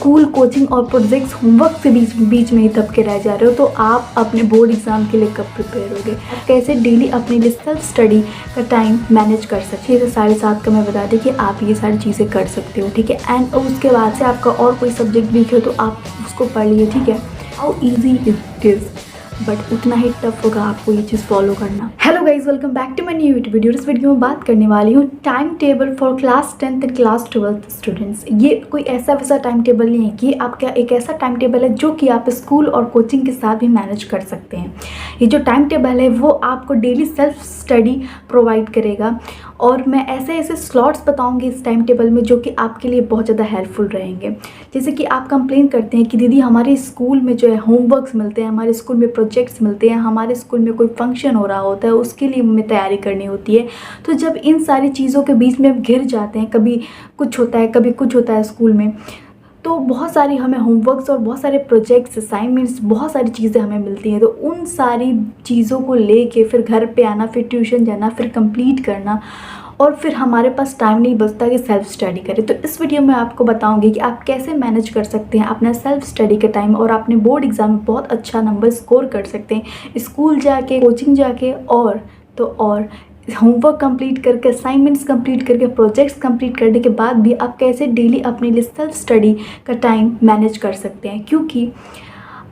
School, coaching और projects, homework से बीच में ही दबके रह जा रहे हो तो आप अपने बोर्ड एग्ज़ाम के लिए कब प्रिपेयर होगे? कैसे डेली अपने लिए सेल्फ स्टडी का टाइम मैनेज कर सकते हैं? 7:30 का मैं बता दें कि आप ये सारी चीज़ें कर सकते हो, ठीक है। एंड उसके बाद से आपका और कोई सब्जेक्ट वीक है तो आप उसको पढ़ लिए, ठीक है। How easy it is, but उतना ही टफ होगा आपको ये चीज़ फॉलो करना। Hello guys, welcome back to my new video. इस वीडियो में बात करने वाली हूँ time table for class 10th and class 12th students. ये कोई ऐसा वैसा टाइम टेबल नहीं है कि आपका एक ऐसा टाइम टेबल है जो कि आप स्कूल और कोचिंग के साथ भी मैनेज कर सकते हैं। ये जो टाइम टेबल है वो आपको डेली सेल्फ स्टडी प्रोवाइड करेगा और मैं ऐसे ऐसे स्लॉट्स बताऊंगी इस टाइम टेबल में जो कि आपके लिए बहुत ज़्यादा हेल्पफुल रहेंगे। जैसे कि आप कंप्लेन करते हैं कि दीदी हमारे स्कूल में जो है होमवर्क्स मिलते हैं, हमारे स्कूल में प्रोजेक्ट्स मिलते हैं, हमारे स्कूल में कोई फंक्शन हो रहा होता है, उसके लिए हमें तैयारी करनी होती है। तो जब इन सारी चीज़ों के बीच में घिर जाते हैं, कभी कुछ होता है कभी कुछ होता है स्कूल में, तो बहुत सारी हमें होमवर्क्स और बहुत सारे प्रोजेक्ट्स, असाइनमेंट्स, बहुत सारी चीज़ें हमें मिलती हैं। तो उन सारी चीज़ों को लेके फिर घर पे आना, फिर ट्यूशन जाना, फिर कंप्लीट करना और फिर हमारे पास टाइम नहीं बचता कि सेल्फ स्टडी करें। तो इस वीडियो में आपको बताऊंगी कि आप कैसे मैनेज कर सकते हैं अपना सेल्फ स्टडी का टाइम और अपने बोर्ड एग्जाम में बहुत अच्छा नंबर स्कोर कर सकते हैं स्कूल जाके, कोचिंग जाके और होमवर्क कंप्लीट करके, असाइनमेंट्स कंप्लीट करके, प्रोजेक्ट्स कंप्लीट करने के बाद भी आप कैसे डेली अपने लिए सेल्फ स्टडी का टाइम मैनेज कर सकते हैं। क्योंकि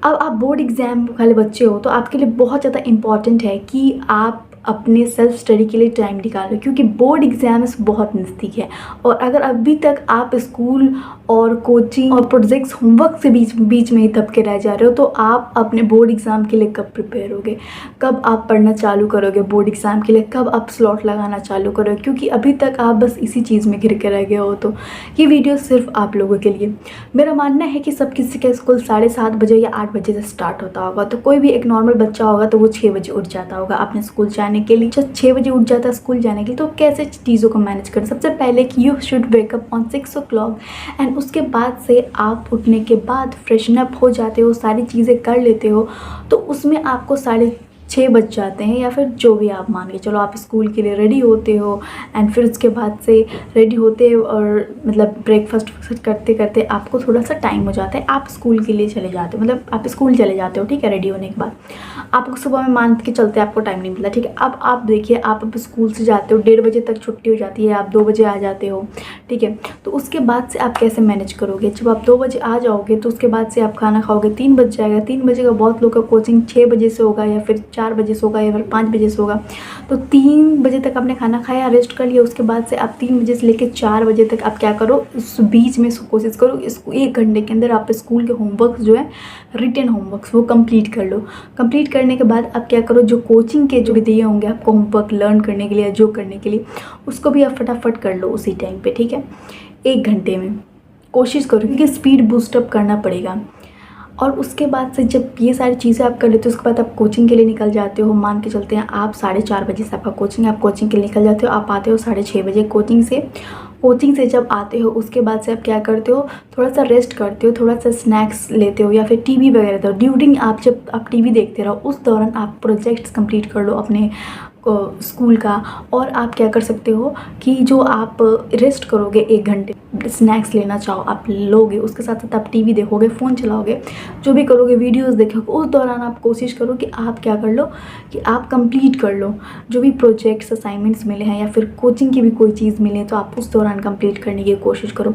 अब आप बोर्ड एग्ज़ाम वाले बच्चे हो तो आपके लिए बहुत ज़्यादा इम्पॉर्टेंट है कि आप अपने सेल्फ स्टडी के लिए टाइम निकालो, क्योंकि बोर्ड एग्ज़ाम्स बहुत नज़दीक है। और अगर अभी तक आप स्कूल और कोचिंग और प्रोजेक्ट्स, होमवर्क से बीच में ही दबके रह जा रहे हो तो आप अपने बोर्ड एग्ज़ाम के लिए कब प्रिपेयर होगे? कब आप पढ़ना चालू करोगे बोर्ड एग्ज़ाम के लिए? कब आप स्लॉट लगाना चालू करोगे? क्योंकि अभी तक आप बस इसी चीज़ में घिर के रह गए हो। तो ये वीडियो सिर्फ आप लोगों के लिए। मेरा मानना है कि सब किसी का स्कूल 7:30 बजे या 8 बजे से स्टार्ट होता होगा। तो कोई भी एक नॉर्मल बच्चा होगा तो वो 6 बजे उठ जाता होगा अपने स्कूल जाने के लिए। जब 6 बजे उठ जाता है स्कूल जाने के लिए, तो कैसे चीज़ों को मैनेज करें? सबसे पहले कि you should wake up on 6 o'clock and उसके बाद से आप उठने के बाद फ्रेशन अप हो जाते हो, सारी चीज़ें कर लेते हो, तो उसमें आपको 6:30 बज जाते हैं या फिर जो भी आप मान के चलो। आप स्कूल के लिए रेडी होते हो एंड फिर उसके बाद से रेडी होते हो और मतलब ब्रेकफास्ट करते करते आपको थोड़ा सा टाइम हो जाता है, आप स्कूल के लिए चले जाते हो, मतलब आप स्कूल चले जाते हो, ठीक है। रेडी होने के बाद आपको सुबह में मान के चलते आपको टाइम नहीं मिलता, ठीक है। अब आप देखिए, आप अब स्कूल से जाते हो, 1:30 बजे तक छुट्टी हो जाती है, आप 2 बजे आ जाते हो, ठीक है। तो उसके बाद से आप कैसे मैनेज करोगे? जब आप 2 बजे आ जाओगे तो उसके बाद से आप खाना खाओगे, 3 बज जाएगा। 3 बजे का बहुत लोग का कोचिंग 6 बजे से होगा या फिर 4 बजे से होगा या फिर 5 बजे से होगा। तो 3 बजे तक आपने खाना खाया, रेस्ट कर लिया, उसके बाद से आप 3 बजे से लेकर 4 बजे तक आप क्या करो, उस बीच में कोशिश करो इसको 1 घंटे के अंदर आप स्कूल के होमवर्क जो है, रिटन होमवर्क्स, वो कंप्लीट कर लो। कंप्लीट करने के बाद आप क्या करो, जो कोचिंग के जो भी दिए होंगे आपको होमवर्क लर्न करने के लिए, जो करने के लिए, उसको भी आप फटाफट कर लो उसी टाइम पे, ठीक है। 1 घंटे में कोशिश करो, क्योंकि स्पीड बूस्टअप करना पड़ेगा। और उसके बाद से जब ये सारी चीज़ें आप कर लेते हो, उसके बाद आप कोचिंग के लिए निकल जाते हो। मान के चलते हैं आप 4:30 बजे से आपका कोचिंग, आप कोचिंग के लिए निकल जाते हो, आप आते हो 6:30 बजे कोचिंग से जब आते हो उसके बाद से आप क्या करते हो, थोड़ा सा रेस्ट करते हो, थोड़ा सा स्नैक्स लेते हो या फिर टीवी वगैरह दो। ड्यूरिंग जब आप टीवी देखते रहो उस दौरान आप प्रोजेक्ट्स कंप्लीट कर लो अपने स्कूल का। और आप क्या कर सकते हो कि जो आप रेस्ट करोगे 1 घंटे, स्नैक्स लेना चाहो आप लोगे, उसके साथ साथ आप टीवी देखोगे, फ़ोन चलाओगे, जो भी करोगे, वीडियोस देखोगे, उस दौरान आप कोशिश करो कि आप क्या कर लो कि आप कंप्लीट कर लो जो भी प्रोजेक्ट्स, असाइनमेंट्स मिले हैं या फिर कोचिंग की भी कोई चीज़ मिले तो आप उस दौरान कंप्लीट करने की कोशिश करो,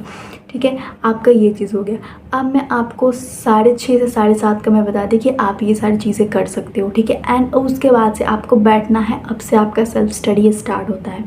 ठीक है। आपका ये चीज़ हो गया। अब मैं आपको 6:30 से 7:30 का मैं बता दें कि आप ये सारी चीज़ें कर सकते हो, ठीक है। एंड उसके बाद से आपको बैठना है, अब से आपका सेल्फ स्टडी स्टार्ट होता है।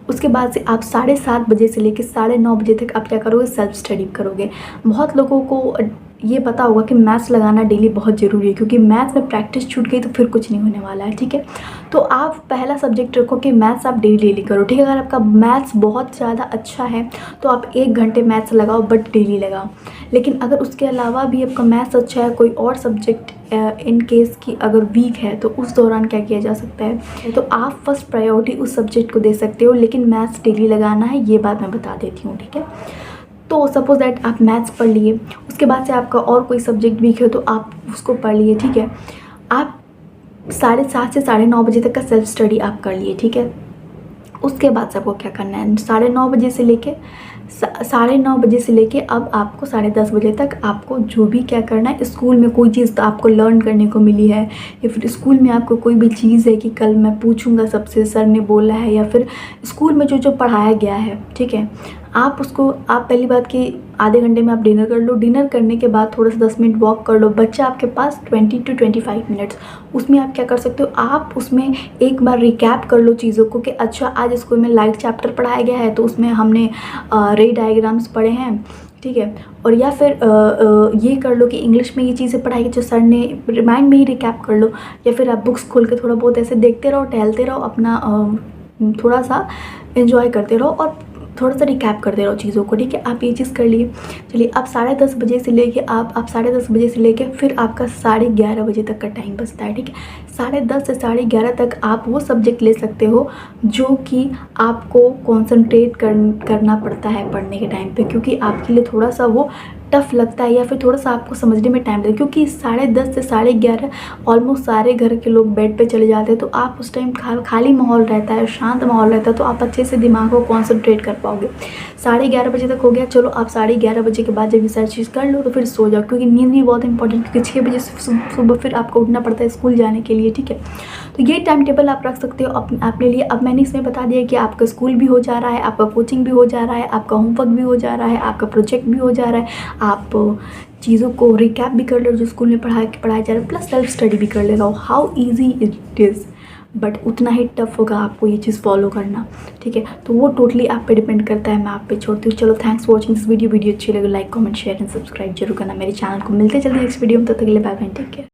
उसके बाद से आप 7:30 बजे से लेकर 9:30 बजे तक आप क्या करोगे, सेल्फ स्टडी करोगे। बहुत लोगों को ये पता होगा कि मैथ्स लगाना डेली बहुत ज़रूरी है, क्योंकि मैथ्स में प्रैक्टिस छूट गई तो फिर कुछ नहीं होने वाला है, ठीक है। तो आप पहला सब्जेक्ट रखो कि मैथ्स आप डेली करो, ठीक है। अगर आपका मैथ्स बहुत ज़्यादा अच्छा है तो आप 1 घंटे मैथ्स लगाओ, बट डेली लगाओ। लेकिन अगर उसके अलावा भी आपका मैथ्स अच्छा है, कोई और सब्जेक्ट इन केस की अगर वीक है तो उस दौरान क्या किया जा सकता है, तो आप फर्स्ट प्रायोरिटी उस सब्जेक्ट को दे सकते हो, लेकिन मैथ्स डेली लगाना है, ये बात मैं बता देती हूँ, ठीक है। तो सपोज़ दैट आप मैथ्स पढ़ लिए, उसके बाद से आपका और कोई सब्जेक्ट वीक है तो आप उसको पढ़ लिए, ठीक है। आप 7:30 से 9:30 बजे तक का सेल्फ स्टडी आप कर लिए, ठीक है। उसके बाद से आपको क्या करना है, 9:30 बजे से लेके 9:30 बजे से लेके अब आपको 10:30 बजे तक आपको जो भी क्या करना है, स्कूल में कोई चीज़ तो आपको लर्न करने को मिली है, या फिर स्कूल में आपको कोई भी चीज़ है कि कल मैं पूछूंगा सबसे, सर ने बोला है, या फिर स्कूल में जो जो पढ़ाया गया है, ठीक है, आप पहली बात कि आधे घंटे में आप डिनर कर लो। डिनर करने के बाद थोड़ा सा 10 मिनट वॉक कर लो। बच्चा आपके पास 20 to 25 मिनट्स, उसमें आप क्या कर सकते हो, आप उसमें एक बार रिकैप कर लो चीज़ों को कि अच्छा आज स्कूल में लाइट चैप्टर पढ़ाया गया है तो उसमें हमने रे डायग्राम्स पढ़े हैं, ठीक है, और या फिर ये कर लो कि इंग्लिश में ये चीज़ें पढ़ाई जो सर ने, रिमाइंड में ही रिकैप कर लो, या फिर आप बुक्स खोल के थोड़ा बहुत ऐसे देखते रहो, टहलते रहो, अपना थोड़ा सा एंजॉय करते रहो और थोड़ा सा रिकैप करते रहो चीज़ों को, ठीक है। आप ये चीज़ कर लिए। चलिए अब 10:30 बजे से लेके आप 10:30 बजे से लेके फिर आपका 11:30 बजे तक का टाइम बचता है, ठीक है। 10:30 से 11:30 तक आप वो सब्जेक्ट ले सकते हो जो कि आपको कॉन्सेंट्रेट करना पड़ता है पढ़ने के टाइम पे, क्योंकि आपके लिए थोड़ा सा वो टफ लगता है या फिर थोड़ा सा आपको समझने में टाइम लगता है, क्योंकि 10:30 से 11:30 ऑलमोस्ट सारे घर के लोग बेड पे चले जाते हैं, तो आप उस टाइम खाली माहौल रहता है, शांत माहौल रहता है, तो आप अच्छे से दिमाग को कॉन्सेंट्रेट कर पाओगे। 11:30 बजे तक हो गया, चलो आप 11:30 बजे के बाद जब ये सारी चीज़ कर लो तो फिर सो जाओ, क्योंकि नींद भी बहुत इंपॉर्टेंट, क्योंकि 6 बजे सुबह फिर आपको उठना पड़ता है स्कूल जाने के लिए, ठीक है। तो ये टाइम टेबल आप रख सकते हो अपने लिए। अब मैंने इसमें बता दिया कि आपका स्कूल भी हो जा रहा है, आपका कोचिंग भी हो जा रहा है, आपका होमवर्क भी हो जा रहा है, आपका प्रोजेक्ट भी हो जा रहा है, आप चीज़ों को रिकैप भी कर ले जो स्कूल में पढ़ाया जा रहा है, प्लस सेल्फ स्टडी भी कर ले रहा हो। How easy it is, but उतना ही टफ होगा आपको ये चीज़ फॉलो करना, ठीक है। तो वो टोटली आप पे डिपेंड करता है, मैं आप पे छोड़ती हूँ। चलो thanks for watching this video अच्छी लगे like comment share and subscribe जरूर करना मेरे चैनल को। मिलते जल्दी नेक्स्ट वीडियो में, तब तक के लिए बाय बाय, टेक केयर।